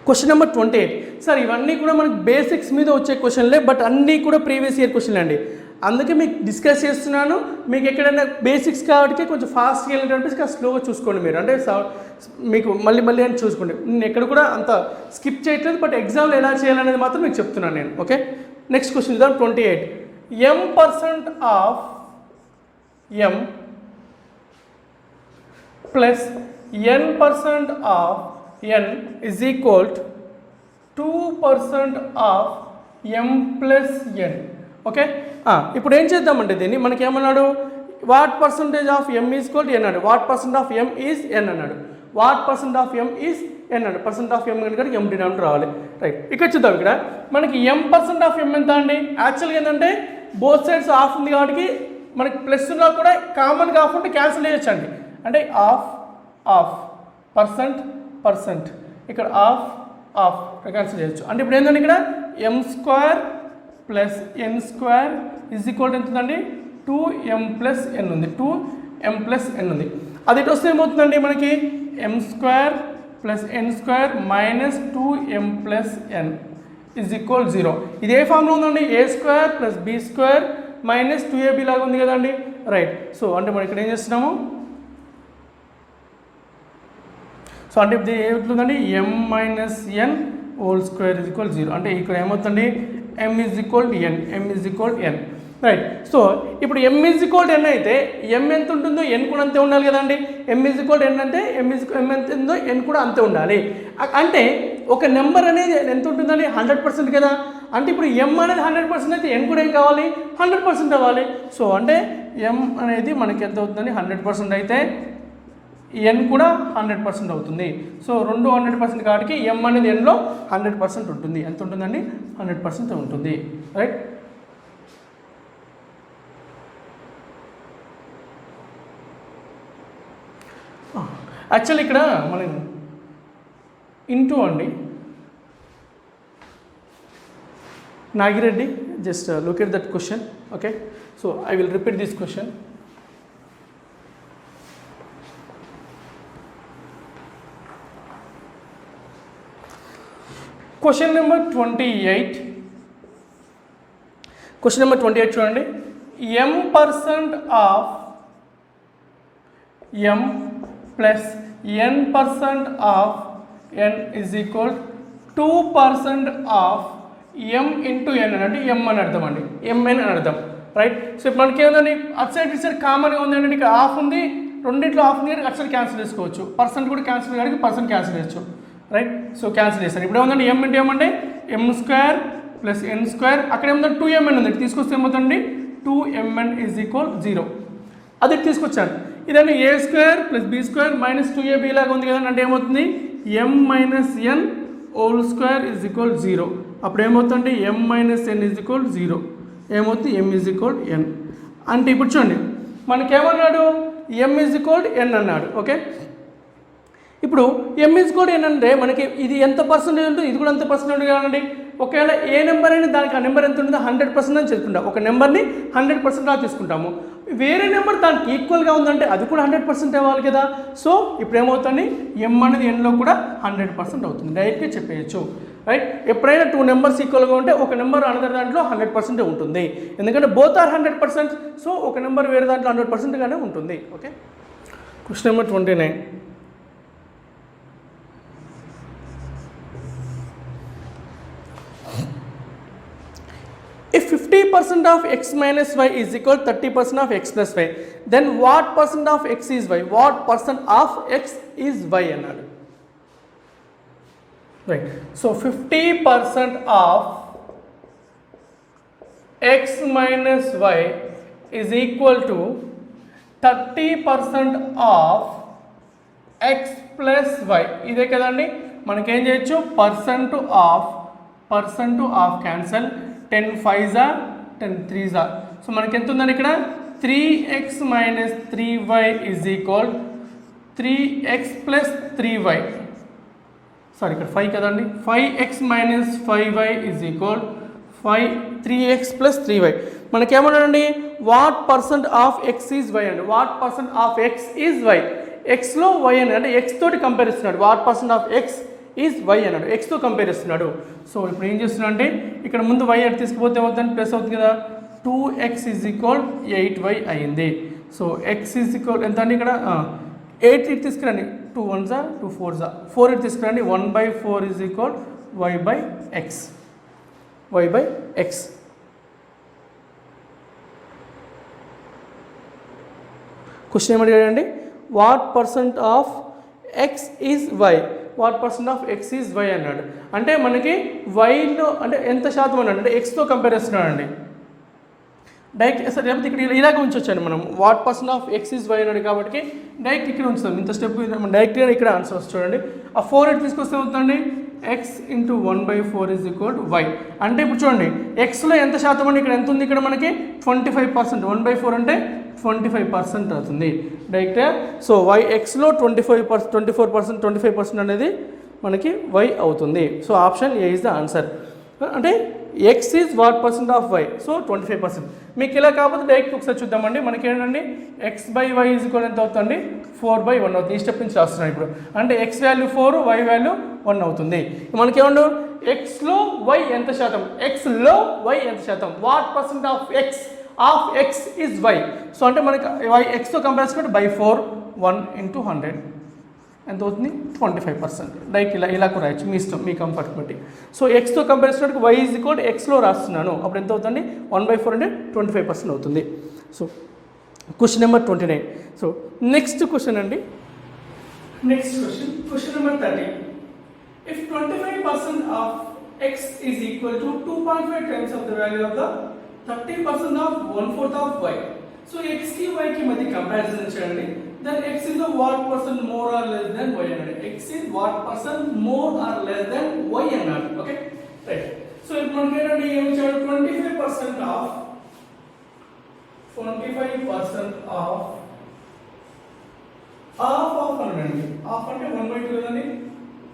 Question number 28 sir ఇవన్నీ కూడా మనకు బేసిక్స్ మీద వచ్చే క్వశ్చన్లే, బట్ అన్నీ కూడా ప్రీవియస్ ఇయర్ క్వశ్చన్లు అండి. అందుకే మీకు డిస్కస్ చేస్తున్నాను. మీకు ఎక్కడైనా బేసిక్స్ కాబట్టి కొంచెం ఫాస్ట్గా వెళ్ళేటప్పుడు స్లోగా చూసుకోండి మీరు, అంటే మీకు మళ్ళీ అని చూసుకోండి. నేను ఎక్కడ కూడా అంత స్కిప్ చేయట్లేదు, బట్ ఎగ్జామ్లో ఎలా చేయాలనేది మాత్రం మీకు చెప్తున్నాను నేను. ఓకే, నెక్స్ట్ క్వశ్చన్ ఇద్దాం. 28 m% of m plus n% of n is equal to 2% of m plus n. Okay, ఇప్పుడు ఏం చేద్దామంటే దీన్ని మనకి ఏమన్నాడు, what percentage of m is equal to n అన్నాడు, what percent of m is n అన్నాడు, what percent of m is n అన్నాడు. Percent of m కనుక m డినామినేటర్ రావాలి. రైట్, ఇక్కడ చూద్దాం. ఇక్కడ మనకి m% ఆఫ్ m ఎంత అండి, యాక్చువల్గా ఏంటంటే బోత్ సైడ్స్ ఆఫ్ ఉంది కాబట్టి మనకి ప్లస్ ఉన్నా కూడా కామన్గా ఆఫ్ ఉంటే క్యాన్సిల్ చేయొచ్చు అండి. అంటే ఆఫ్ పర్సెంట్ ఇక్కడ ఆఫ్ క్యాన్సిల్ చేయొచ్చు. అంటే ఇప్పుడు ఏంటంటే ఇక్కడ m² plus n² is equal to ఎంత ఉందండి, 2m ప్లస్ n ఉంది, 2m ప్లస్ n ఉంది. అది ఇటు వస్తే ఏమవుతుందండి మనకి m² plus n² minus 2m plus n is equal 0. ఇది ఏ ఫామ్లో ఉందండి, a² plus b² minus 2ab లాగా ఉంది కదండి. రైట్, సో అంటే మనం ఇక్కడ ఏం చేస్తున్నాము, సో అంటే ఇది ఏమవుతుందండి, m minus n whole square is equal 0. అంటే ఇక్కడ ఏమవుతుంది, m is equal n. Right, so ఇప్పుడు m ఈజ్ ఈక్వల్ n అయితే m ఎంత ఉంటుందో n కూడా అంతే ఉండాలి కదండి. m ఈజ్ ఈక్వల్ n అంటే m ఎంత ఉందో n కూడా అంతే ఉండాలి. అంటే ఒక నెంబర్ అనేది ఎంత ఉంటుందండి, 100% కదా. అంటే ఇప్పుడు m అనేది 100% అయితే n కూడా ఏం కావాలి, 100% అవ్వాలి. సో అంటే m అనేది మనకి ఎంత అవుతుందండి, 100% అయితే n కూడా 100% అవుతుంది. సో రెండు 100% కాబట్టి m అనేది nలో 100% ఉంటుంది. ఎంత ఉంటుందండి, 100% ఉంటుంది. రైట్, యాక్చువల్లీ ఇక్కడ మనం ఇంటూ అండి, Nagireddy just look at that question. Okay, so I will repeat this question. Question number 28 చూడండి. m% of m plus n% of n is equal 2% of m into n అంటే m అని అర్థం అండి, mn అని అర్థం. రైట్, సో ఇప్పుడు మనకి ఏముందండి, అటు సైడ్ ఇటు సైడ్ కామన్గా ఉందండి. ఇక్కడ ఆఫ్ ఉంది, రెండింటిలో ఆఫ్ ఉంది కానీ అటు సైడ్ క్యాన్సిల్ చేసుకోవచ్చు, పర్సెంట్ కూడా క్యాన్సిల్ కానీ పర్సెంట్ క్యాన్సిల్ చేయొచ్చు. రైట్, సో క్యాన్సిల్ చేస్తాను. ఇప్పుడు ఏముందండి, m ఇంటూ m అంటే m² ప్లస్ n², అక్కడ ఏముందండి 2mn ఉంది, తీసుకొస్తే ఏమవుతుంది 2mn ఈజ్ ఈక్వల్ 0. అది తీసుకొచ్చాను. ఇదండి a² plus b² minus 2ab లాగా ఉంది కదండి. అంటే ఏమవుతుంది, m minus n whole square is equal 0. అప్పుడు ఏమవుతుంది, m minus n is equal 0. ఏమవుతుంది, m ఈజ్ ఈక్వల్ n. అంటే ఇప్పుడు చూడండి మనకేమన్నాడు, m ఈజ్ ఈక్వల్ n అన్నాడు. ఓకే, ఇప్పుడు m ఈజ్ ఈక్వల్ n అంటే మనకి ఇది ఎంత పర్సెంటేజ్ ఉంటుంది, ఇది కూడా అంత పర్సెంటేజ్ కాదండి. ఒకవేళ ఏ నెంబర్ అయినా దానికి ఆ నెంబర్ ఎంత ఉంటుందో 100% అని చెప్పుకుంటాం. ఒక నెంబర్ని 100% లా తీసుకుంటాము. వేరే నెంబర్ దానికి ఈక్వల్గా ఉందంటే అది కూడా 100% అవ్వాలి కదా. సో ఇప్పుడు ఏమవుతుంది, m అనేది nలో కూడా 100% అవుతుంది, డైరెక్ట్గా చెప్పేయచ్చు. రైట్, ఎప్పుడైనా 2 నెంబర్స్ ఈక్వల్గా ఉంటే ఒక నెంబర్ అనదర్ దాంట్లో 100% ఉంటుంది, ఎందుకంటే బోత్ ఆర్ 100%. సో ఒక నెంబర్ వేరే దాంట్లో 100%గానే ఉంటుంది. Okay, question number 29. If 50% of x minus y is equal to 30% of x plus y, then what percent of x is y? What percent of x is y అన్నాడు. Right, so 50% of x minus y is equal to 30% of x plus y. ఇదే కదండి, మనకేం చేయొచ్చు, percent of cancel, 10 5s are 10 3s are. So మనకి ఎంత ఉందండి ఇక్కడ, 3x minus 3y is equal 3x plus 3y. Sorry ఇక్కడ 5 కదండి, 5x minus 5y is equal 3x plus 3y. మనకేమన్నాడండి, what percent of X is y అండి. What percent of X is y, ఎక్స్లో y అని అంటే ఎక్స్ తోటి compare ఇస్తున్నాడు. What percent of X is why అన్నాడు, ఎక్స్తో కంపేర్ చేస్తున్నాడు. సో ఇప్పుడు ఏం చేస్తున్నా అంటే ఇక్కడ ముందు వై అటు తీసుకుపోతే అవుతుంది ప్లస్ అవుతుంది కదా, 2x ఈజ్ ఈక్వల్ 8y అయింది. సో ఎక్స్ ఈజ్ ఈక్వల్ ఎంత అండి ఇక్కడ 8 ఇటు తీసుకురండి, 2 1s 2 4s 4 ఇటు తీసుకురండి, 1/4 ఈజ్ ఈక్వల్ y/x. క్వశ్చన్ ఏమడిగాడండి, what percent of X is y, what percent of X is why అన్నాడు. అంటే మనకి వైలో అంటే ఎంత శాతం అన్నాడు అంటే ఎక్స్తో కంపేర్ చేస్తున్నాడు అండి. డైరెక్ట్ సార్ లేకపోతే ఇక్కడ ఇలాగే ఉంచొచ్చాను మనం, what percent of X is why అన్నాడు కాబట్టి డైరెక్ట్ ఇక్కడ ఉంచుతాం. ఇంత స్టెప్ డైరెక్ట్గా ఇక్కడ ఆన్సర్ వస్తుంది చూడండి. ఆ 4 ఇటు తీసుకొస్తే అవుతుందండి X into 1/4 is equal Y. అంటే ఇప్పుడు చూడండి ఎక్స్లో ఎంత శాతం అండి, ఇక్కడ ఎంత ఉంది, ఇక్కడ మనకి 25%, 1/4 అంటే 25% అవుతుంది డైరెక్ట్గా. సో వై ఎక్స్లో 24% అనేది మనకి వై అవుతుంది. So option A is the answer. అంటే x is what percent of y, so 25%. మీకు ఇలా కాకపోతే డైరెక్ట్ ఒకసారి చూద్దామండి. మనకి ఏంటండి x/y ఈజ్ ఈక్వల్ ఎంత అవుతుంది, 4/1 అవుతుంది. ఈ స్టెప్ నుంచి రాస్తున్నాను ఇప్పుడు. అంటే ఎక్స్ వాల్యూ 4, వై వాల్యూ 1 అవుతుంది. మనకేమండు ఎక్స్లో వై ఎంత శాతం, ఎక్స్లో వై ఎంత శాతం, what percent of X is Y. So అంటే మనకి వై ఎక్స్తో కంపేర్ చేసుకుంటే by4, 1 × 100 ఎంత అవుతుంది 25%. డైరెక్ట్ ఇలా కూడా రాయొచ్చు, మీ ఇష్టం, మీ కంఫర్ట్ బట్టి. సో ఎక్స్తో కంపేర్ చేసినట్టు వై ఈజ్ ఈక్వల్ ఎక్స్లో రాస్తున్నాను, అప్పుడు ఎంత అవుతుంది 1/4 అంటే 25% అవుతుంది. So question number 29. So next question అండి, question number 30. If 25% of X is equal to 2.5 times of the value of the 30% of 1/4 of y. So x కి వై కి మధ్య కంపారిజన్ చేయండి. Then x is the what percent more or less than y అన్నాడు. x is what percent more or less than y అన్నాడు. Okay right. So ఇప్పుడు మనకి ఏంటంటే ఏం చేయాలి, 25% ఆఫ్ హాఫ్ అనండి. హాఫ్ అంటే 1/2 కదండి.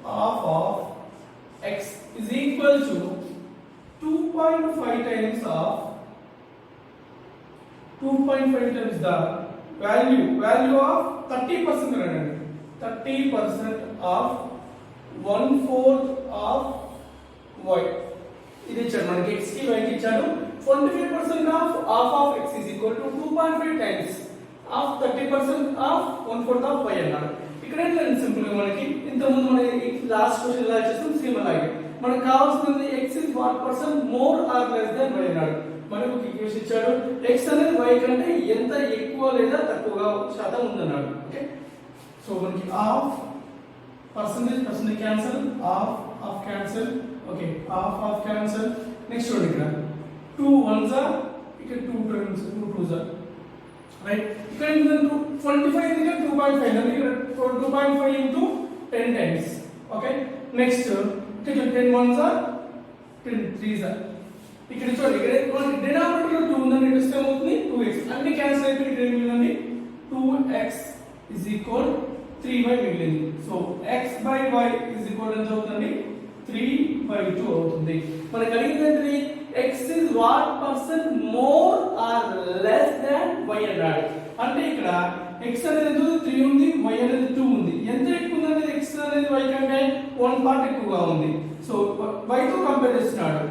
Half of x is equal to 2.5 times of 2.5 times the value of 30% అనండి. 30% of 1/4 of y. ఇది ఇచ్చాడు మనకి, x కి y కి ఇచ్చాడు. 25% of half of x is equal to 2.5 times of 30% of 1/4 of y అన్నాడు. ఇక్కడ ఏంటంటే సింపుల్ గా మనకి ఇంతకుముందు మన లాస్ట్ క్వశ్చన్ ఎలా చేస్తాం సేమ్ అలాగే మనకు కావాల్సింది x is what percent more or less than y అన్నాడు. మనకు ఈక్వేషన్ ఇచ్చాడు, x అనేది y కంటే ఎంత ఎక్కువ లేదా తక్కువగా శాతం ఉందన్నాడు. ఓకే సో మనకి half percentage cancel, half cancel. Okay half cancel. Next చూడండి ఇక్కడ 2 1s ఇక్కడ 2 2s రైట్. ఇక్కడ 25 ఇక్కడ 2.5 అంటే ఇక్కడ 2.5 into 10 times. ఓకే నెక్స్ట్ ఇక్కడ 10 1s 10 3s. ఇక్కడ చూడండి ఇక్కడ మనకి డినామినేటర్ 2 ఉందని ఇస్తే ఏమవుతుంది 2x. అన్ని క్యాన్సిల్ అయిపోయి ఇక్కడ ఏం మిగిలింది 2x is equal 3y మిగిలింది. సో x/y is equal ఎంత అవుతుంది 3/2 అవుతుంది. మనకి అడిగింది x is what percent more or less than y అన్నాడు. అంటే ఇక్కడ x అనేది ఎంత 3 ఉంది, y అనేది 2 ఉంది. ఎంత ఎక్కువ ఉంది అనేది x అనేది y కంటే 1 పార్ట్ ఎక్కువగా ఉంది. సో y తో కంపేర్ చేస్తున్నాడు.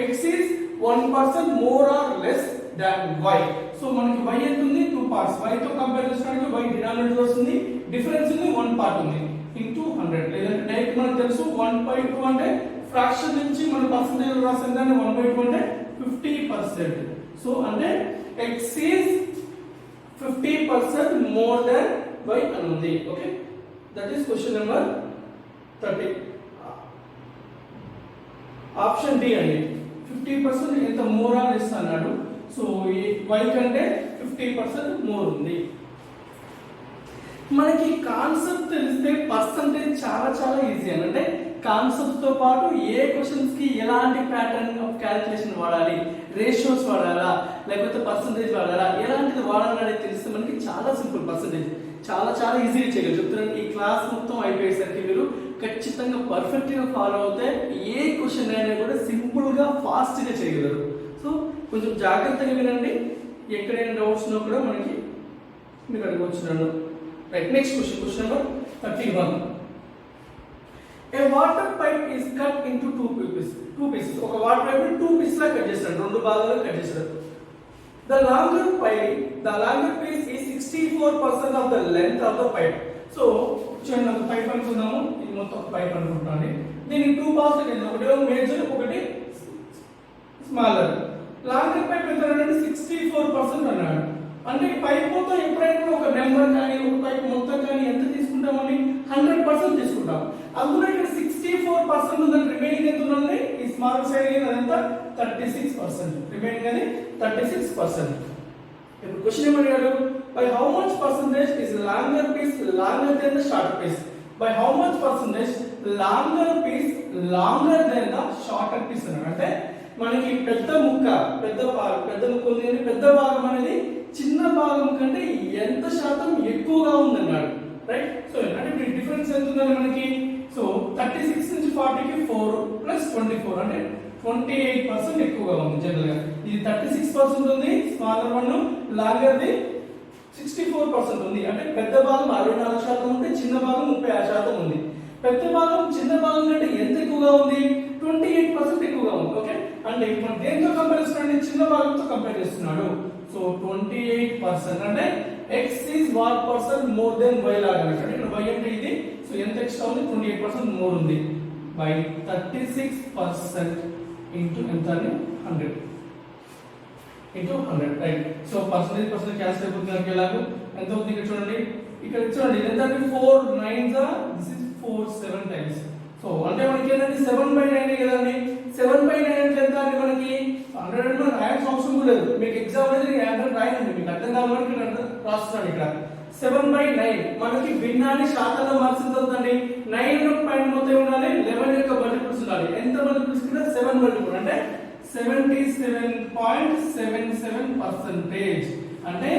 x is 1% more or less than y. So మనకి y ఎంత ఉంది 2 పార్ట్స్. y తో కంపేర్ చేసినట్టు y డినామినేటర్ వస్తుంది, డిఫరెన్స్ ఉంది 1 పార్ట్ ఉంది ఇంటూ 100. లేదంటే డైరెక్ట్ మనకు తెలుసు 1/2 అంటే ఫ్రాక్షన్ నుంచి మన పర్సెంటేజ్ రాసిన దాన్ని 1/2 అంటే 50%. సో అంటే x is 50% more than y అని ఉంది. Okay that is question number 30. Option D అండి. 50% ఎంత మోర్ ఆర్ లెస్ అన్నాడు. సో ఈ y కంటే 50% మోర్ ఉంది. మనకి కాన్సెప్ట్ తెలిస్తే పర్సంటేజ్ చాలా చాలా ఈజీ అని. అంటే కాన్సెప్ట్ తో పాటు ఏ క్వశ్చన్స్ కి ఎలాంటి ప్యాటర్న్ ఆఫ్ క్యాలిక్యులేషన్ వాడాలి, రేషియోస్ వాడాలా లేకపోతే పర్సంటేజ్ వాడాలా, ఎలాంటిది వాడాలని తెలిస్తే మనకి చాలా సింపుల్. పర్సంటేజ్ చాలా చాలా ఈజీగా చేయగలరు. చెప్తున్నాను ఈ క్లాస్ మొత్తం అయిపోయేసరికి మీరు ఖచ్చితంగా పర్ఫెక్ట్ గా ఫాలో అవుతే ఏ క్వశ్చన్ అయినా కూడా సింపుల్ గా ఫాస్ట్ గా చేయగలరు. సో కొంచెం జాగ్రత్తగా వినండి, ఎక్కడైనా డౌట్స్ ఉన్నా కూడా మనకి మీరు అడగవచ్చు నన్ను. Right next question number 31. A water pipe is cut into two pieces ఒక వాటర్ పైప్ టూ పీస్ లా కట్ చేస్తాడు, రెండు భాగాలుగా కట్ చేస్తాడు. The longer piece is 64% of the length of the pipe. So చూడండి ఒక పైప్ అనుకుందాము, ఇది మొత్తం పైప్ అనుకుంటాను. దీనికి టూ పార్ట్స్ కింద ఒకటి మేజర్ ఒకటి స్మాలర్. లాంగర్ పైప్ ఎంత అంటే 64% అన్నాడు. అంటే ఈ పైప్ మొత్తం ఎప్పుడైనా ఒక నెంబర్ కానీ ఒక పైప్ మొత్తం కానీ ఎంత తీసుకుంటామని 100% తీసుకుంటాం. అందులో ఇక్కడ 64% ఉందని రిమైనింగ్ ఎంత ఉందండి ఈ స్మాల్ సైడ్ అదంతా 36%. రిమైనింగ్ అది 36%. ఇప్పుడు క్వశ్చన్ ఏమడిగాడు, by how much percentage is longer piece longer than the short piece. By how much percentage longer piece longer than the shorter piece అన్నాడు. అంటే మనకి పెద్ద ముక్క ఉంది, పెద్ద భాగం అనేది చిన్న భాగం కంటే ఎంత శాతం ఎక్కువగా ఉందన్నాడు. రైట్. సో అంటే ఇప్పుడు డిఫరెన్స్ ఎంత ఉందండి మనకి, సో 36 నుంచి 40 కి 4 ప్లస్ 24 అంటే 28% ఎక్కువగా ఉంది. జనరల్ గా ఇది 36% ఉంది స్మాలర్ వన్, లాంగర్ ది 64% ఉంది. అంటే పెద్ద భాగం 64% ఉంటే చిన్న భాగం 36% ఉంది. పెద్ద భాగం చిన్న భాగం కంటే ఎంత ఎక్కువగా ఉంది, 28% ఎక్కువగా ఉంది. ఓకే, అంటే ఇప్పుడు దేంతో కంపేర్ చేస్తున్నాడు, చిన్న భాగంతో కంపేర్ చేస్తున్నాడు. సో 28% అంటే x is what percent more than y లాగా అంటే ఇక్కడ y అంటే ఇది, సో ఎంత ఎక్స్ట్రా ఉంది 28% మోర్ ఉంది బై 36% ఇంటూ ఎంత అని 100 into 100. Right. So percentage cancel అయిపోతుంది. ఎలాగో ఎంత అవుతుంది ఇక్కడ చూడండి, ఇక్కడ చూడండి ఎంత అంటే 4 9s this is 4 7 times. So అంటే మనకి ఏంటంటే 7/9 కదండి. 7/9 అంటే ఎంత అంటే మనకి 100 అంటే రాయాల్సిన అవసరం లేదు. మీకు ఎగ్జామ్ అనేది ఆన్సర్ రాయండి, మీకు అర్థం కావాలని నేను రాస్తున్నాను. ఇక్కడ 7/9 మనకి భిన్నాన్ని శాతంలో మార్చుతుందండి. 9 పైన మొత్తం ఉండాలి, 11 యొక్క మల్టిపుల్స్ ఉండాలి. ఎంత మల్టిపుల్స్ కింద 7 మల్టిపుల్ అంటే 77.77%. అంటే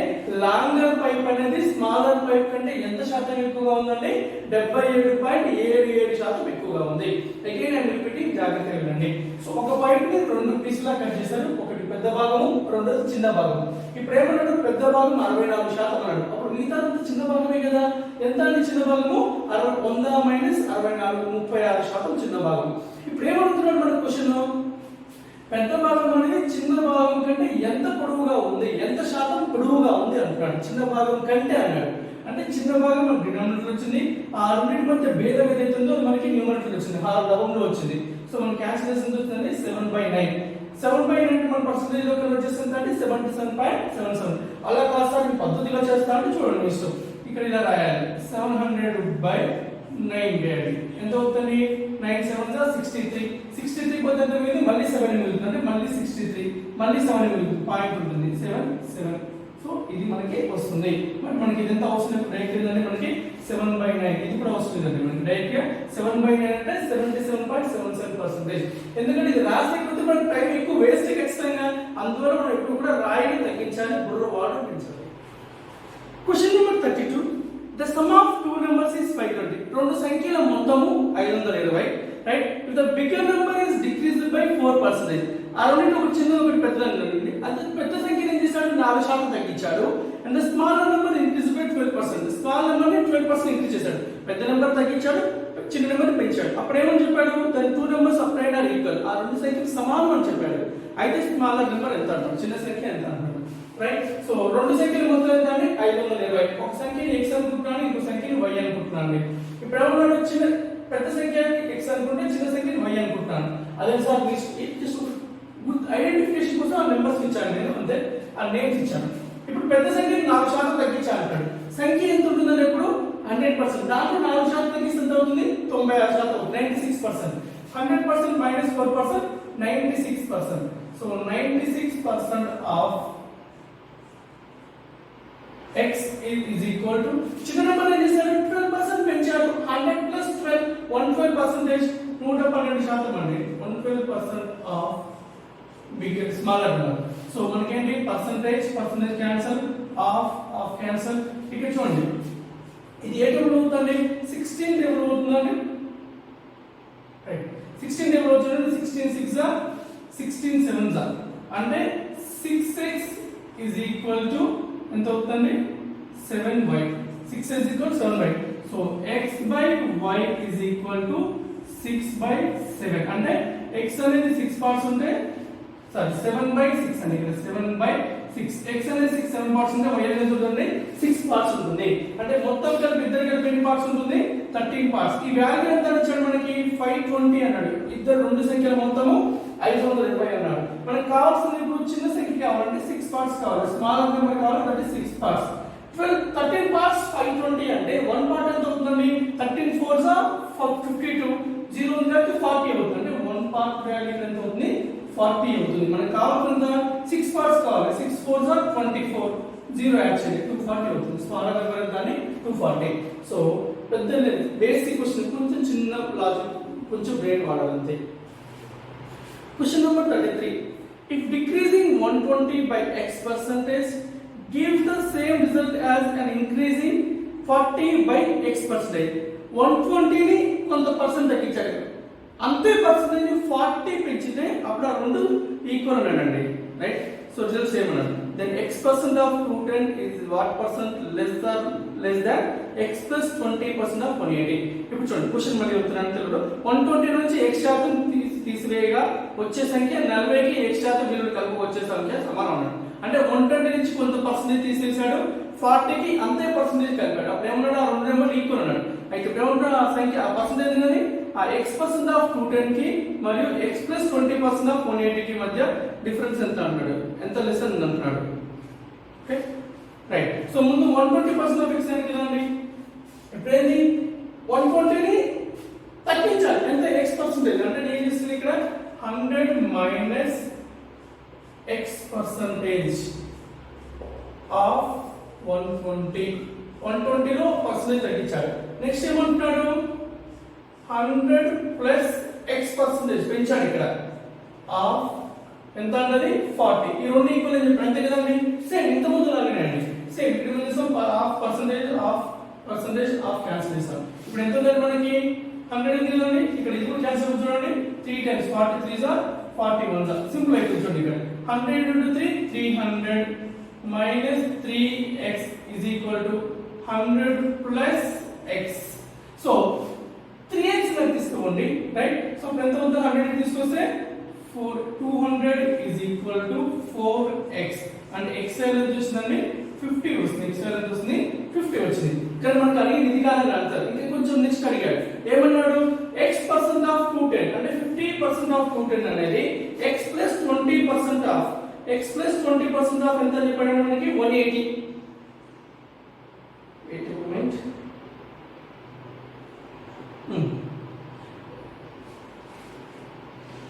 లాంగర్ పైప్ అనేది స్మాలర్ పైప్ కంటే ఎంత శాతం ఎక్కువగా ఉందంటే 77.77% ఎక్కువగా ఉంది. అగైన్ ఐ యామ్ రిపీటింగ్, జాగ్రత్తగా వినండి. సో ఒక పైప్ ని రెండు పీసులా కట్ చేశారు, ఒకటి పెద్ద భాగము రెండోది చిన్న భాగము. ఇప్పుడు ఏమన్నాడు, పెద్ద భాగం 64% అన్నాడు. అప్పుడు మిగతా చిన్న భాగమే కదా. ఎంత అంటే చిన్న భాగము 100 మైనస్ 64 36% చిన్న భాగం. ఇప్పుడు ఏమనుకుంటున్నాడు మన క్వశ్చన్, పెద్ద భాగం అనేది చిన్న భాగం కంటే ఎంత పొడవుగా ఉంది, ఎంత శాతం పొడవుగా ఉంది అంటున్నాడు. చిన్న భాగం కంటే అన్నాడు. అంటే చిన్న భాగం మనకి డినామినేటర్ వచ్చింది, ఆ రెండింటి మధ్య భేదం ఏదైతే ఉందో మనకి న్యూమరేటర్ వచ్చింది, లవంలో వచ్చింది. సో మన క్యాన్సిలేషన్ వస్తుంది 7/9. 7/9 మన పర్సెంటేజ్ లో కన్వర్ట్ చేస్తుందంటే 77.77. అలా కాస్త పద్ధతిగా చేస్తా అంటే చూడండి ఇష్టం. ఇక్కడ ఇలా రాయాలి 700/9 వేయాలి. ఎంత అవుతుంది, 9 7 63. 63 పోతే ఎంత మిగిలింది, మళ్ళీ 7 మిగులుతుంది. అంటే మళ్ళీ 63 మళ్ళీ 7 మిగులుతుంది, పాయింట్ ఉంటుంది 7. సో ఇది మనకి వస్తుంది. మరి మనకి ఇదంతా అవసరం డైరెక్ట్ ఏంటంటే మనకి 7/9 ఇది కూడా వస్తుందండి మనకి డైరెక్ట్ గా 7/9 అంటే 77.77%. ఎందుకంటే ఇది రాసే కొద్ది మనకి టైం ఎక్కువ వేస్ట్ ఖచ్చితంగా, అందువల్ల మనం ఎప్పుడు కూడా రాయడం తగ్గించాలి, బుర్ర వాడడం పెంచాలి. Question number 32. The sum of two numbers is 520. రెండు సంఖ్యల మొత్తము 520. Right. If the bigger number is decreased by 4%. ఆ రెండింటిలో ఒక చిన్న ఒకటి పెద్ద ఉంది. అది పెద్ద సంఖ్యను ఏం చేశాడు, 4% తగ్గించాడు. And the smaller number increase by 12%. Small number ని 12% ఇంక్రీజ్ చేశాడు. పెద్ద నెంబర్ తగ్గించాడు, చిన్న నెంబర్ పెంచాడు. అప్పుడు ఏమని చెప్పాడు, దాని టూ నెంబర్స్ అప్రైడ్ ఆర్ ఈక్వల్. ఆ రెండు సంఖ్యలు సమానం అని చెప్పాడు. అయితే స్మాలర్ నెంబర్ ఎంత అంటాం, చిన్న సంఖ్య ఎంత అంటాడు. రైట్. సో రెండు సంఖ్యలు మొత్తం ఎంత అంటే 520. ఒక సంఖ్యని x అనుకుంటున్నాను, ఇంకో సంఖ్యని y అనుకుంటున్నాను. ఇప్పుడు ఏమన్నాడు, చిన్న పెద్ద సంఖ్య x అనుకుంటే చిన్న సంఖ్యని y అనుకుంటున్నాను. అదే సార్ ఐడెంటిఫికేషన్ కోసం ఆ నెంబర్స్ ఇచ్చాను నేను, అంతే ఆ నేమ్స్ ఇచ్చాను. ఇప్పుడు పెద్ద సంఖ్యని 4% తగ్గించాను అంటాడు. సంఖ్య ఎంత ఉంటుందంటే ఇప్పుడు 100%. దాంట్లో 4% తగ్గిస్తే ఎంత అవుతుంది, 96%, 96%. 100% minus 4%, 96%. So 96% of x is equal to చిన్న నెంబర్ ఏం చేశాడు, 12% పెంచాడు. 100 plus 12 112%, 112% అండి. 112% of bigger smaller number. So మనకేంటి పర్సెంటేజ్ క్యాన్సల్, ఆఫ్ క్యాన్సల్. ఇక్కడ చూడండి ఇది ఏ టేబుల్ అవుతుంది, 16 టేబుల్ అవుతుందండి. రైట్. 16 టేబుల్ అవుతుంది. 16 6 16 7 అంటే 6x is equal to ఎంత అవుతుంది, 7y. 6x equal 7y. So x by y is equal to 6/7 అంటే x అనేది 6 పార్ట్స్ ఉంటే సారీ 7/6 అండి ఇక్కడ 7/6 x అనేది 7 పార్ట్స్ ఉంటే y అనేది ఉంటుంది 6 పార్ట్స్ ఉంటుంది అంటే మొత్తం కలిపి ఇద్దరు కలిపి ఎన్ని పార్ట్స్ ఉంటుంది 13 పార్ట్స్ ఈ వాల్యూ ఎంత ఇచ్చాడు మనకి 520 అన్నాడు ఇద్దరు రెండు సంఖ్యల మొత్తము 520 అన్నాడు మనకు కావాల్సింది ఇప్పుడు చిన్న సంఖ్య కావాలంటే 6 పార్ట్స్ కావాలి స్మాల్ నెంబర్ కావాలి అంటే 6 పార్ట్స్ 13 parts 520 అంటే 1 part ఎంత అవుతుందండి 13 4s are 52 0 ఉంది కాబట్టి 40 అవుతుంది అంటే 1 part వాల్యూ ఎంత అవుతుంది 40 అవుతుంది మనకు కావాల్సినంత 6 parts కావాలి 6 4s are 24 0 యాడ్ చేయండి 240 అవుతుంది స్మాల్ నెంబర్ దాన్ని 240 సో పెద్ద బేసిక్ క్వశ్చన్ కొంచెం చిన్న లాజిక్ కొంచెం బ్రెయిన్ వాడాలి అంతే question number 33 if decreasing 120 by x percentage gives the same result as an increasing 40 by x percentage 120 ని కొంత పర్సెంట్ తగ్గించాడు అంతే పర్సెంటేజ్ 40 పెంచితే అప్పుడు ఆ రెండు ఈక్వల్ అన్నాడండి రైట్ సో రిజల్ట్ సేమ్ అన్నాడు then x percent of 210 is what percent less than x plus 20% of 180 ఇప్పుడు చూడండి క్వశ్చన్ మళ్ళీ చెప్తున్నాను తెలుగులో 120 నుంచి x శాతం తీసివేయగా వచ్చే సంఖ్య 40 కి x శాతం విలువ కలుపు వచ్చే సంఖ్య సమానం అన్నాడు అంటే 120 నుంచి కొంత పర్సెంటేజ్ తీసేసాడు 40 కి అంతే పర్సెంటేజ్ కలిపాడు అప్పుడు ఏమన్నాడు ఆ రెండు నెంబర్లు ఈక్వల్ అన్నాడు అయితే ఇప్పుడు ఏమంటాడు ఆ సంఖ్య ఆ పర్సెంటేజ్ అనేది ఆ x% ఆఫ్ 210 కి మరియు x plus 20% ఆఫ్ 180 కి మధ్య డిఫరెన్స్ ఎంత అన్నాడు ఎంత లెస్ అని అంటున్నాడు ఓకే రైట్ సో ముందు 120% ఆఫ్ x అనేది కదండి ఇప్పుడు ఏంది 120 ని తగ్గించాలి ఎంత x పర్సెంటేజ్ అంటే నేను చేస్తుంది ఇక్కడ 100 minus x percentage of 120 లో పర్సెంటేజ్ తగ్గించాలి నెక్స్ట్ ఏమంటున్నాడు 100 ప్లస్ x పర్సెంటేజ్ పెంచాడు ఇక్కడ ఆఫ్ ఎంత అన్నది 40 ఈ రెండు ఈక్వల్ అని చెప్పి అంతే కదండి సేమ్ ఇంత ముందు లాగానే అండి సేమ్ ఇక్కడ చేసాం ఆఫ్ పర్సెంటేజ్ ఆఫ్ క్యాన్సిల్ చేసాం ఇప్పుడు ఎంత ఉంది మనకి 100 ఉంది కదండి ఇక్కడ ఇప్పుడు క్యాన్సిల్ చూడండి 3 times 40 3s are 41 సింపుల్ అయిపోతుంది చూడండి ఇక్కడ 100 into 3 300 minus 3x is equal to 100 plus x so 3x ని తీసుకోండి రైట్ సో ఎంత అవుతుంది 100 తీసుకొస్తే 200 is equal to 4x అంటే x వాల్యూ చూసినండి 50 వస్తుంది x వాల్యూ చూస్తుంది 50 వచ్చింది కానీ మనకు అడిగి ఇది కాదని ఆన్సర్ ఇంకా కొంచెం నెక్స్ట్ అడిగాడు ఏమన్నాడు x% ఆఫ్ 210 అంటే 50% ఆఫ్ 210 అనేది x plus 20% of x plus 20% of ఎంత చెప్పాడు మనకి 180 wait a moment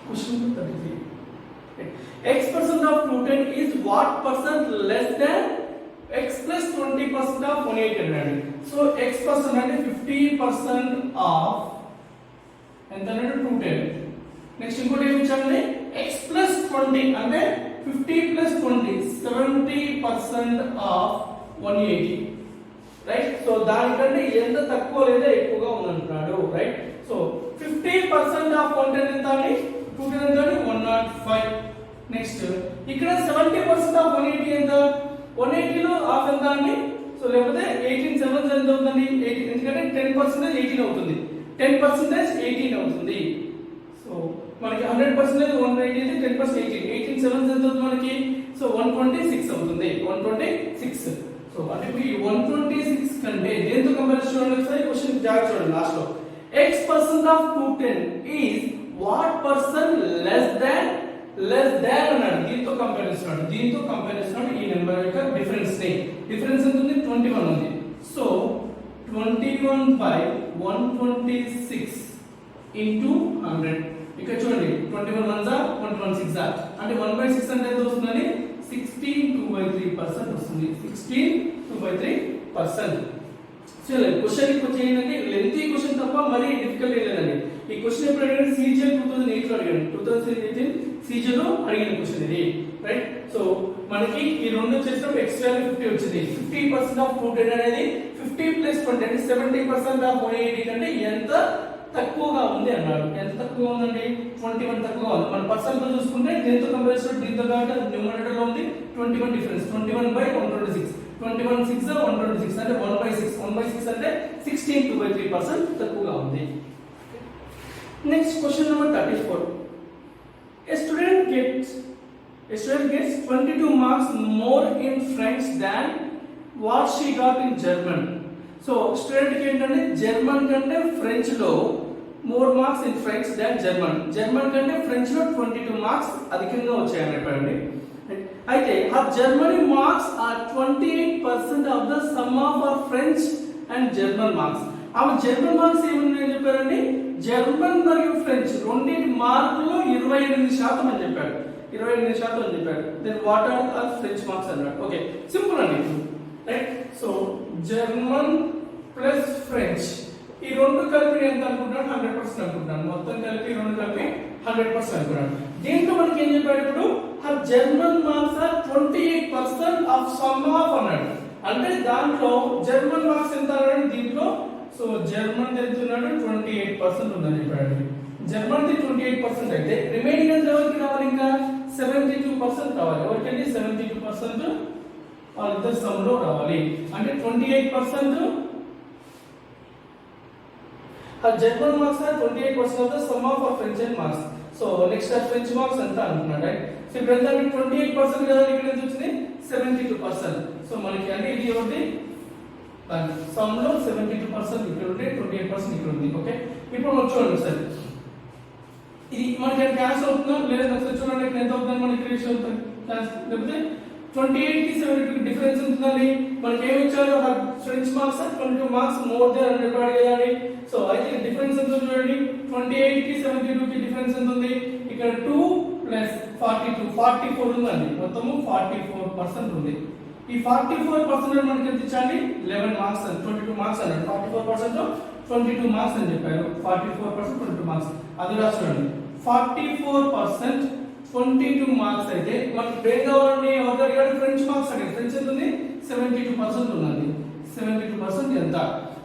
question 33 x% of 210 is what percent less than x plus 20% of 180 అన్నాడు సో x% అంటే 50% ఆఫ్ ఎంత అన్నాడు 210 నెక్స్ట్ ఇంకోటి ఏమి ఇచ్చాడండి x plus 20 అంటే 50 plus 20 70% ఆఫ్ 180 రైట్ సో దానికంటే ఎంత తక్కువ లేదా ఎక్కువగా ఉందంటున్నాడు రైట్ సో 50% ఆఫ్ 110 ఎంత అండి 210 ఎంత అండి 105 నెక్స్ట్ ఇక్కడ 70% ఆఫ్ 180 ఎంత 180 లో ఆఫ్ ఎంత అండి సో లేకపోతే 18 7 ఎంత అవుతుంది 18 ఎందుకంటే 10% 18 అవుతుంది 10% 18 అవుతుంది సో మనకి 100% 180 అయితే 10% 18 7 ఎంత అవుతుంది మనకి సో 126 అవుతుంది 126 సో అంటే ఈ 126 కంటే దేంతో కంపారిజన్ చూడండి ఒకసారి క్వశ్చన్ జాగ్రత్త చూడండి లాస్ట్ లో x% of 210 is what percent less than అన్నాడు దీంతో కంపేర్ చేస్తున్నాడు ఈ నెంబర్ యొక్క డిఫరెన్స్ ఎంత ఉంది 21 ఉంది సో 21 by 126 into 100 ఇక్కడ చూడండి 21 1s are 21 6s are అంటే 1/6 అంటే ఎంత వస్తుందని 16 2/3% వస్తుంది 16 2/3% సరే క్వశ్చన్ కొంచెం ఏంటంటే లెంతీ క్వశ్చన్ తప్ప మరీ డిఫికల్ట్ లేదండి ఈ క్వశ్చన్ ఎప్పుడు అడిగాడు సీజీఎల్ 2008 లో అడిగాడు 2018 సీజీఎల్ లో అడిగిన క్వశ్చన్ ఇది రైట్ సో మనకి ఈ రెండు చేసినప్పుడు x వాల్యూ 50 వచ్చింది 50% ఆఫ్ 210 అనేది 50 ప్లస్ 20 అంటే 70% ఆఫ్ 180 కంటే ఎంత తక్కువగా ఉంది అన్నాడు ఎంత తక్కువగా ఉందండి 21 తక్కువగా ఉంది మన పర్సెంట్ తో చూసుకుంటే దీంతో కంపారిజన్ దీంతో కాబట్టి న్యూమరేటర్ లో ఉంది 21 డిఫరెన్స్ 21/126 21 6 126 అంటే 1/6 అంటే 16 2/3% తక్కువగా ఉంది Next question number 34. A student gets 22 marks more in French than what she got in German. So student కి ఏంటంటే జర్మన్ కంటే ఫ్రెంచ్ లో more marks in French than German కంటే ఫ్రెంచ్ లో 22 మార్క్స్ అధికంగా వచ్చాయి అన్నట్టు. అయితే ఆ Germany marks are 28% of the sum of our French and German marks. ఆమె జర్మన్ మార్క్స్ ఏమని చెప్పారండి, జర్మన్ మరియు ఫ్రెంచ్ రెండింటి మార్కులు 28% అని చెప్పారు. 28% అని చెప్పారు. Then what are French marks అన్నాడు. ఓకే, సింపుల్ అండి, right. So German plus French ఈ రెండు కలిపి ఎంత అనుకుంటున్నాను, 100% అనుకుంటున్నాను. మొత్తం కలిపి రెండు కలిపి 100% అనుకున్నాను. దీంట్లో మనకి ఏం చెప్పాడు, ఇప్పుడు ఆ German marks are 28% of sum of అన్నాడు. అంటే దాంట్లో జర్మన్ మార్క్స్ ఎంత అన్నాడు దీంట్లో. సో జర్మన్ తెలుస్తున్నాడు 28% ఉందని చెప్పాడు. జర్మన్ 28% అయితే రిమైనింగ్ ఎంత ఎవరికి రావాలి, ఇంకా 72% రావాలి. ఎవరికంటే 72% వాళ్ళిద్దరు సమ్ లో రావాలి. అంటే 28% German marks are 28% of the sum of French and marks. So next French marks ఎంత అనుకున్నాడు. సో ఇప్పుడు ఎంత 28% కదా, ఇక్కడ ఎంత వచ్చింది 72%. సో మనకి అంటే ఇది ఒకటి సమ్ లో 72% ఇక్కడ ఉంటే 28% ఇక్కడ ఉంది. ఓకే, ఇప్పుడు మనం చూడండి సార్, ఇది మనకి క్యాన్సిల్ అవుతుందా లేదా ఒకసారి చూడండి. ఇక్కడ ఎంత అవుతుంది మనకి రేషియో అవుతుంది లేకపోతే 28 కి 72 డిఫరెన్స్ ఉంటుందండి. మనకి ఏమి ఇచ్చారు, French marks 22 marks more than record చేయాలి. సో అయితే డిఫరెన్స్ ఎంత చూడండి, 28 కి 72 కి డిఫరెన్స్ ఎంత ఉంది, ఇక్కడ 2 ప్లస్ 42 44 ఉందండి. మొత్తము 44% ఉంది. ఈ 44% మనకి ఎంత ఇచ్చాలి, 11 మార్క్స్ అని 22 మార్క్స్ అన్నాడు. 44% 22 మార్క్స్ అని చెప్పారు. 44% 22 మార్క్స్ అది రాసుకోండి. 44% 22 మార్క్స్ అయితే మనకి బ్రేక్ కావాలండి. ఎవరు అడిగాడు, ఫ్రెంచ్ మార్క్స్ అడిగాడు. ఫ్రెంచ్ ఎంత ఉంది, 72% ఉన్నది. 72% ఎంత,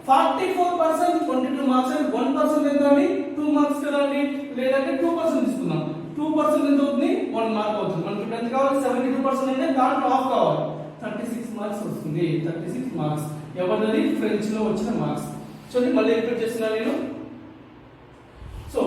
44% 22 మార్క్స్ అంటే 1% ఎంత అండి, 2 మార్క్స్ కదా అండి. లేదంటే 2% తీసుకుందాం. 2% ఎంత అవుతుంది, 1 మార్క్ అవుతుంది. మనకి ఇప్పుడు ఎంత కావాలి, 72% అంటే దాంట్లో హాఫ్ కావాలి, 36 మార్క్స్ వస్తుంది. 36 మార్క్స్ ఎవరిది, ఫ్రెంచ్ లో వచ్చిన మార్క్స్. చూడండి మళ్ళీ రిపీట్ చేస్తున్నాను నేను. సో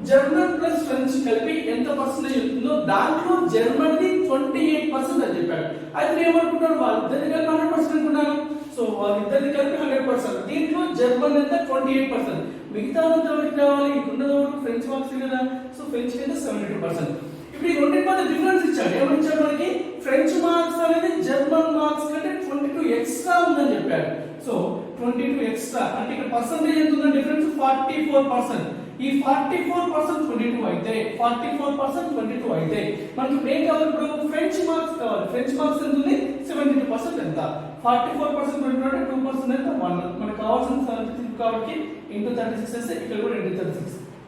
జర్మన్ ప్లస్ ఫ్రెంచ్ కలిపి ఎంత పర్సెంటేజ్ ఉంటుందో దాంట్లో జర్మన్ది 28% అని చెప్పాడు. అయితే ఏమనుకుంటాడు, వాళ్ళిద్దరి కలిపి 100% అనుకున్నాను. సో వాళ్ళిద్దరి కలిపి 100%. దీంట్లో జర్మన్ ఎంత 28%. మిగతా ఎవరికి కావాలి, ఇక్కడున్నది ఫ్రెంచ్ మార్క్స్ కదా. సో ఫ్రెంచ్ కింద 72%. ఇప్పుడు ఈ రెండింటి మధ్య డిఫరెన్స్ ఇచ్చాడు. ఏమని ఇచ్చాడు మనకి, ఫ్రెంచ్ మార్క్స్ అనేది జర్మన్ మార్క్స్ కంటే 22 ఎక్స్ట్రా ఉందని చెప్పాడు. సో 22 ఎక్స్ట్రా అంటే ఇక్కడ పర్సెంటేజ్ ఎంత ఉందని డిఫరెన్స్ 44%. ఈ 44% 22 అయితే 44% 22 అయితే మనకి ఏం కావాలి, ఇప్పుడు ఫ్రెంచ్ మార్క్స్ కావాలి. ఫ్రెంచ్ మార్క్స్ ఎంత ఉంది, 72% ఎంత, 44% 22 అంటే 2% ఎంత 1. మనకు కావాల్సిన 36 కాబట్టి ఇంటూ 36 వేస్తే ఇక్కడ కూడా ఇంటూ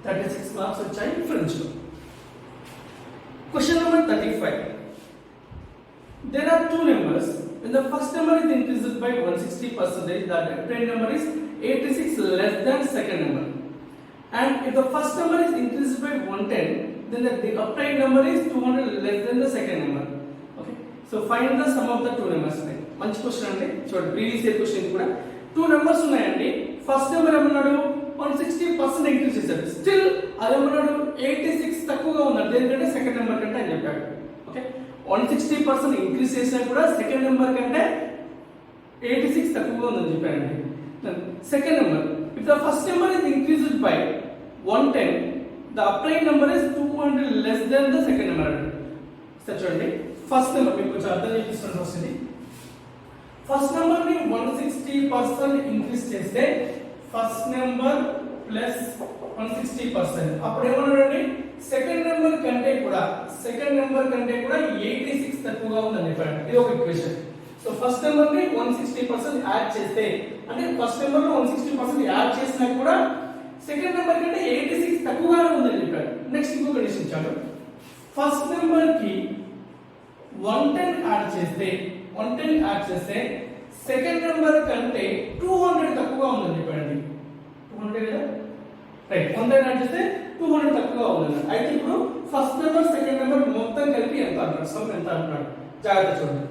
36 మార్క్స్ వచ్చాయి ఫ్రెంచ్ లో. Question number 35. There are two numbers. When the first number is increased by 160%, the obtained number is 86 less than second number. And if the first number is increased by 110, then the obtained number is 200 less than the second number. Okay. So find the sum of the two numbers. మంచి question అండి. చూడండి previous year question కూడా 2 numbers ఉన్నాయండి. First number ఏమన్నాడు, 160% increase చేశాడు. Still అదేమన్నాడు 86 తక్కువగా ఉన్నాడు దేనికంటే సెకండ్ నెంబర్ కంటే అని చెప్పాడు. ఓకే, 160% ఇంక్రీజ్ చేసినా కూడా సెకండ్ నెంబర్ కంటే 86 తక్కువగా ఉందని చెప్పాడండి. Second number, if the first number is increased by 110, the applied number is 200 less than the second number. చూడండి ఫస్ట్ నెంబర్ మీకు కొంచెం అర్థం చేపిస్తాను వస్తుంది. ఫస్ట్ నెంబర్ ని 160% ఇంక్రీజ్ చేస్తే ఫస్ట్ నెంబర్ ప్లస్ 160%. అప్పుడు ఏమన్నాడండి, సెకండ్ నెంబర్ కంటే కూడా 86 తక్కువగా ఉందని చెప్పాడు. ఇది ఒక ఈక్వేషన్. సో ఫస్ట్ నెంబర్ ని 160% యాడ్ చేస్తే అంటే ఫస్ట్ నెంబర్ లో 160% యాడ్ చేసినా కూడా సెకండ్ నెంబర్ కంటే 86 తక్కువగానే ఉందని చెప్పాడు. నెక్స్ట్ ఇంకో కండిషన్ ఇచ్చాడు, ఫస్ట్ నెంబర్ కి 110 యాడ్ చేస్తే సెకండ్ నెంబర్ కంటే 200 తక్కువగా ఉందని చెప్పాడండి. 200 కదా, రైట్. 110 యాడ్ చేస్తే 200 తక్కువగా ఉందన్నాడు. అయితే ఇప్పుడు ఫస్ట్ నెంబర్ సెకండ్ నెంబర్ మొత్తం కలిపి ఎంత అంటాడు, సమ్ ఎంత అంటాడు, జాగ్రత్త చూడండి.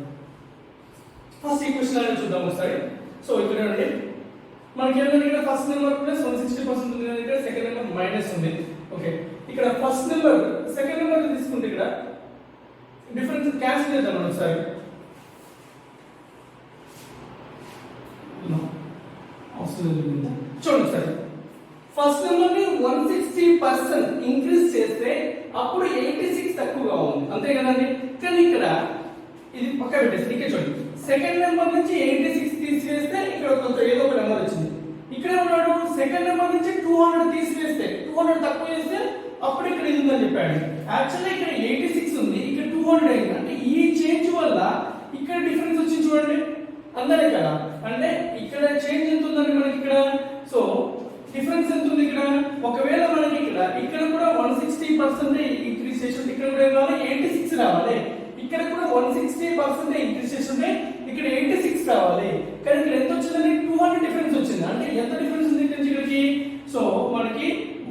ఫస్ట్ ఈక్వేషన్ అనేది చూద్దాం ఒకసారి. సో ఇక్కడ చూడండి మనకి ఏంటంటే ఇక్కడ ఫస్ట్ నెంబర్ ప్లస్ 160% ఉంది, ఇక్కడ సెకండ్ నెంబర్ మైనస్ ఉంది. ఓకే, ఇక్కడ ఫస్ట్ నెంబర్ సెకండ్ నెంబర్ తీసుకుంటే ఇక్కడ డిఫరెన్స్ క్యాన్సిల్ చేద్దాం మనం ఒకసారి. చూడండి సార్, ఫస్ట్ నెంబర్ ని 160% ఇంక్రీజ్ చేస్తే అప్పుడు 86 తక్కువగా ఉంది, అంతే కదండి. కానీ ఇక్కడ ఇది పక్క పెట్టేసి ఇక్కడ చూడండి, సెకండ్ నెంబర్ నుంచి 86 తీసివేస్తే ఇక్కడ కొంత ఏదో ఒక నెంబర్ వచ్చింది. ఇక్కడ ఉన్నాడు సెకండ్ నెంబర్ నుంచి 200 తీసివేస్తే 200 తక్కువ చేస్తే అప్పుడు ఇక్కడ ఇది ఉందని చెప్పాడు. యాక్చువల్లీ ఇక్కడ 86 ఉంది, ఇక్కడ 200 అయింది. అంటే ఈ చేంజ్ వల్ల ఇక్కడ డిఫరెన్స్ వచ్చింది చూడండి, అందరే కదా. అంటే ఇక్కడ చేంజ్ ఎంత ఉందండి మనకి ఇక్కడ, సో డిఫరెన్స్ ఎంత ఉంది ఇక్కడ. ఒకవేళ మనకి ఇక్కడ కూడా 160% ఇంక్రీజ్ చేసి ఇక్కడ కూడా ఏం రావాలి, 86 రావాలి. ఇక్కడ కూడా 160% ఇంక్రీజ్ చేస్తుంటే ఇక్కడ 86 రావాలి. కానీ ఇక్కడ ఎంత వచ్చిందండి, 200 డిఫరెన్స్ వచ్చింది. అంటే ఎంత డిఫరెన్స్ ఉంది ఇక్కడ ఇక్కడికి, సో మనకి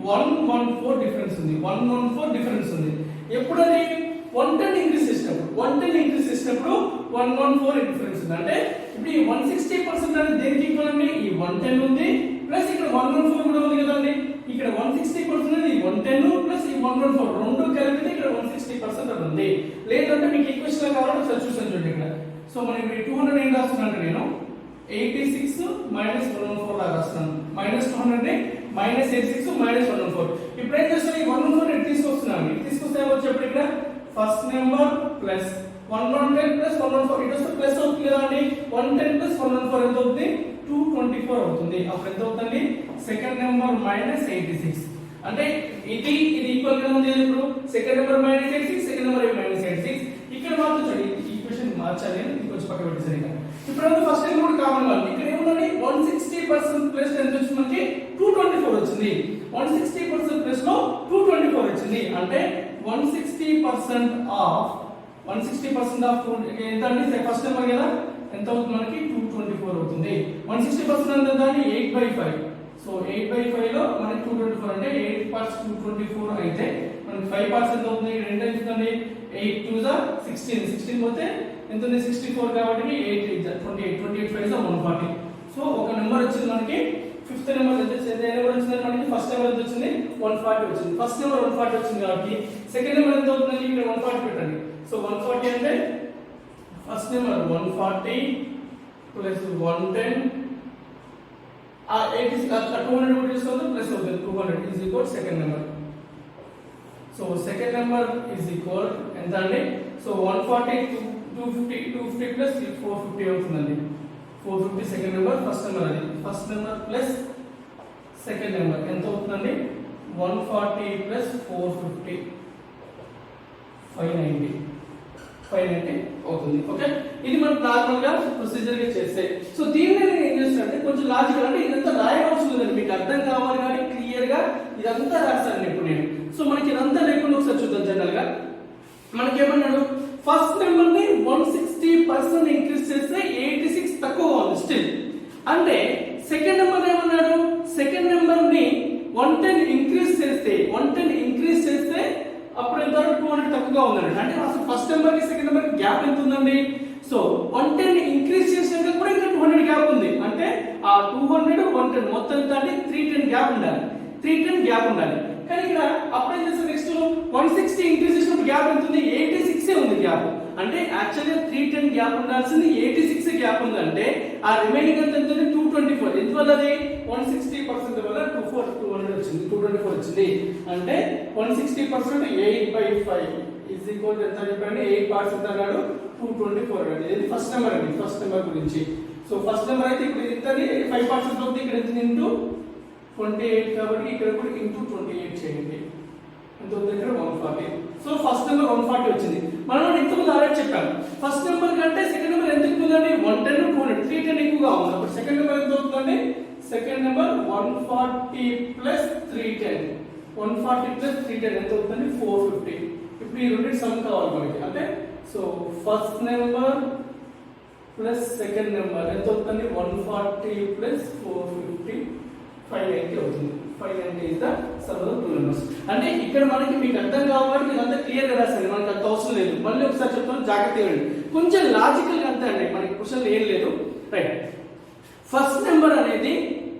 114 డిఫరెన్స్ ఉంది. 114 డిఫరెన్స్ ఉంది. ఎప్పుడది 110 ఇంక్రీజ్ చేసినప్పుడు 110 ఇంక్రీజ్ చేసినప్పుడు 114 డిఫరెన్స్ ఉంది. అంటే ఇప్పుడు ఈ 160% అనేది దేనికి ఈక్వల్ అండి, ఈ 110 ఉంది ప్లస్ ఇక్కడ 114 కూడా ఉంది కదండి. ఇక్కడ 160% అనేది 110 ప్లస్ ఈ 114 రెండు కలిపితే ఇక్కడ 160% అని ఉంది. లేదంటే మీకు ఈక్వేషన్ లో కావాలంటే ఒకసారి చూసాను చూడండి ఇక్కడ. సో మనకి 200 ఏం రాస్తున్నాను నేను, 86 మైనస్ 114 లా రాస్తున్నాను. Minus 200 minus 86 minus 114. ఇప్పుడు ఏం చేస్తాను, ఈ 114 తీసుకొస్తున్నాను. తీసుకొస్తే వచ్చేప్పుడు ఇక్కడ first number plus 110 plus 114 it వస్తే ప్లస్ అవుతుంది కదా అండి. 110 ప్లస్ 114 ఎంత అవుతుంది, 224 అవుతుంది. అప్పుడు ఎంత అవుతుంది, సెకండ్ నెంబర్ మైనస్ 86. అంటే ఇది ఈక్వల్ గా ఉంది. ఇప్పుడు second number minus 86, second number minus 86. ఇక్కడ మాత్రం చూడండి ఈక్వేషన్ మార్చాలి, ఇంకొంచెం పక్క పెట్టేసాను. ఇక్కడ ఇప్పుడు ఫస్ట్ టైం కూడా కామన్ గా ఇక్కడ ఏముందండి, 160% ప్లస్ ఎంత వచ్చింది మనకి, 224 వచ్చింది. 160% ప్లస్ లో 224 వచ్చింది. అంటే 160% ఆఫ్ ఎంత అంటే ఫస్ట్ నెంబర్ కదా, ఎంత అవుతుంది మనకి 224 అవుతుంది. 160% అంటే దాన్ని 8/5. సో 8/5 లో మనకి 224 అంటే 8 parts 224 అయితే మనకి 5 parts ఎంత అవుతుంది, రెండు అవుతుంది. 8 2 16, 16 పోతే ఎంత ఉంది 64 కాబట్టి 8 28, 28 5 140. సో ఒక నెంబర్ వచ్చింది మనకి. ఫిఫ్త్ నెంబర్ ఎంత వచ్చింది మనకి, ఫస్ట్ నెంబర్ ఎంత వచ్చింది 140 వచ్చింది. ఫస్ట్ నెంబర్ 140 వచ్చింది కాబట్టి సెకండ్ నెంబర్ ఎంత అవుతుంది, ఇక్కడ 140 పెట్టండి. సో 140 అంటే ఫస్ట్ నెంబర్ 140 ప్లస్ 110 ఆ 200 కూడా తీసుకోవాలి ప్లస్ అవుతుంది 200 is equal second number. So second number is equal ఎంత అండి, సో 140 250 ప్లస్ 450 అవుతుందండి. 450 సెకండ్ నెంబర్, ఫస్ట్ నెంబర్ అది first number plus second number ఎంత అవుతుందండి, 140 ప్లస్ 450 590 అవుతుంది. ఓకే, ఇది మనం నార్మల్ గా ప్రొసీజర్ గా చేస్తే. సో దీన్ని నేను ఏం చేస్తానంటే కొంచెం లాజికల్, అంటే ఇదంతా రాయవలసి ఉందండి, మీకు అర్థం కావాలి కానీ క్లియర్ గా ఇదంతా రాస్తాను ఇప్పుడు నేను. సో మనకి ఇదంతా లేకుండా ఒకసారి చూద్దాం. జనరల్ గా మనకి ఏమన్నాడు, ఫస్ట్ నెంబర్ ని 160% ఇంక్రీజ్ చేస్తే 86 తక్కువ ఉంది స్టిల్. అంటే సెకండ్ నెంబర్ ఏమన్నాడు, సెకండ్ నెంబర్ ని 110 ఇంక్రీజ్ చేస్తే అప్పుడు ఎంత 200 తక్కువగా ఉందండి. అంటే అసలు ఫస్ట్ నెంబర్ కి సెకండ్ నెంబర్ కి గ్యాప్ ఎంత ఉందండి. సో 110 ఇంక్రీజ్ చేసినాక కూడా ఇంకా 200 గ్యాప్ ఉంది. అంటే ఆ 200 110 మొత్తం ఎంత అంటే 310 గ్యాప్ ఉండాలి. 310 గ్యాప్ ఉండాలి. కానీ ఇక్కడ అప్పుడు ఏం చేస్తాం, నెక్స్ట్ 160 ఇంక్రీజ్ చేసినప్పుడు గ్యాప్ ఎంత ఉంది, 86 ఉంది గ్యాప్. అంటే యాక్చువల్గా 310 గ్యాప్ ఉండాల్సింది 86 గ్యాప్ ఉంది. అంటే ఆ రిమైనింగ్ ఎంత ఉంది 224. ఎందువల్ల అది 160% వల్ల 200 వచ్చింది, 224 వచ్చింది. అంటే 160% 8/5 ఈజ్ ఈక్వల్ ఎంత చెప్పండి, 8 parts ఎంత అన్నాడు 224 అండి. ఇది ఫస్ట్ నెంబర్ అండి, ఫస్ట్ నెంబర్ గురించి. సో ఫస్ట్ నెంబర్ అయితే ఇప్పుడు ఇంతది 5 parts అవుతుంది. ఇక్కడ ఎంత ఇంటూ 28 కాబట్టి ఇక్కడ కూడా ఇంటూ 28 చేయండి. ఎంత అవుతుంది ఇక్కడ 140. సో ఫస్ట్ నెంబర్ 140 వచ్చింది. మనం ఇంతకుముందు ఆల్రెడీ చెప్పాము, ఫస్ట్ నెంబర్ కంటే సెకండ్ నెంబర్ ఎంత ఎక్కువ ఉందండి, 110 200 310 ఎక్కువగా ఉంది. అప్పుడు సెకండ్ నెంబర్ ఎంత అవుతుందండి, సెకండ్ నెంబర్ 140 ప్లస్ 310 ఎంత అవుతుంది 450. ఇప్పుడు ఈ రెండింటి సమ్ కావాలి మనకి. అంటే so first number plus second number ఎంత అవుతుంది 140 ప్లస్ 450 590 అవుతుంది. 590 is the sum of the two numbers. అంటే ఇక్కడ మనకి మీకు అర్థం కావాలి, ఇదంతా క్లియర్ గా రాస్తాను, మనకి అంత అవసరం లేదు. మళ్ళీ ఒకసారి చెప్తాను, జాగ్రత్తగా వినండి. కొంచెం లాజికల్ గా అంతే అండి, మనకి క్వశ్చన్ ఏం లేదు. రైట్, ఫస్ట్ నెంబర్ అనేది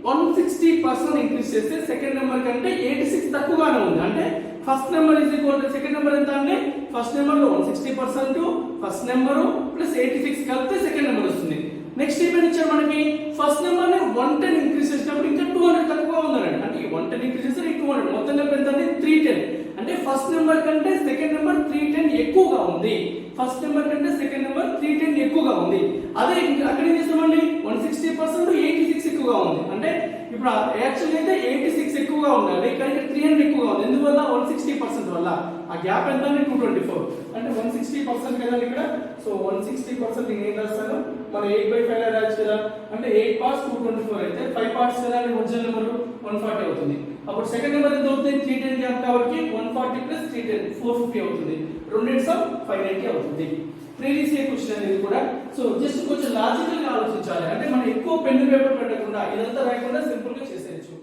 160% ఇంక్రీజ్ చేస్తే సెకండ్ నెంబర్ కంటే 86 తక్కువగానే ఉంది. అంటే first number is equal to second number ఎంత అంటే ఫస్ట్ నెంబర్ లో 160% ఫస్ట్ నెంబర్ ప్లస్ 86 కలిపితే సెకండ్ నెంబర్ వస్తుంది. నెక్స్ట్ ఏమైనా ఇచ్చారు మనకి ఫస్ట్ నెంబర్ ని 110 ఇంక్రీజ్ చేసినప్పుడు ఇంకా 200 తక్కువగా ఉందండి. అంటే 110 ఇంక్రీజ్ చేస్తే 200 మొత్తం కలిపి ఎంత అంటే 310. అంటే ఫస్ట్ నెంబర్ కంటే సెకండ్ నెంబర్ 310 ఎక్కువగా ఉంది. ఫస్ట్ నెంబర్ కంటే సెకండ్ నెంబర్ 310 ఎక్కువగా ఉంది. అదే అక్కడ ఏం చేస్తామండి 160% 86 ఎక్కువగా ఉంది. అంటే ఇప్పుడు యాక్చువల్లీ అయితే 86 ఎక్కువగా ఉండాలి కానీ 300 ఎక్కువగా ఉంది. ఎందువల్ల 160% వల్ల ఆ గ్యాప్ ఎంత అంటే 224. అంటే 160% కదండి ఇక్కడ. సో 160% ఏం రాస్తాను మనం 8/5 రాయొచ్చు కదా. అంటే 8 parts 224 అయితే 5 parts కదా అంటే ఒరిజినల్ నెంబర్ 140 అవుతుంది. అప్పుడు సెకండ్ నెంబర్ ఎంత అవుతుంది 310 గ్యాప్ కాబట్టి 140 ప్లస్ 310 450 అవుతుంది. 2 590 అవుతుంది. ప్రీవియస్ ఇయర్ క్వశ్చన్ అనేది కూడా. సో జస్ట్ కొంచెం లాజికల్ గా ఆలోచించాలి. అంటే మనం ఎక్కువ పెన్ పేపర్ పెట్టకుండా ఇదంతా రాయకుండా సింపుల్ గా చేసేయచ్చు.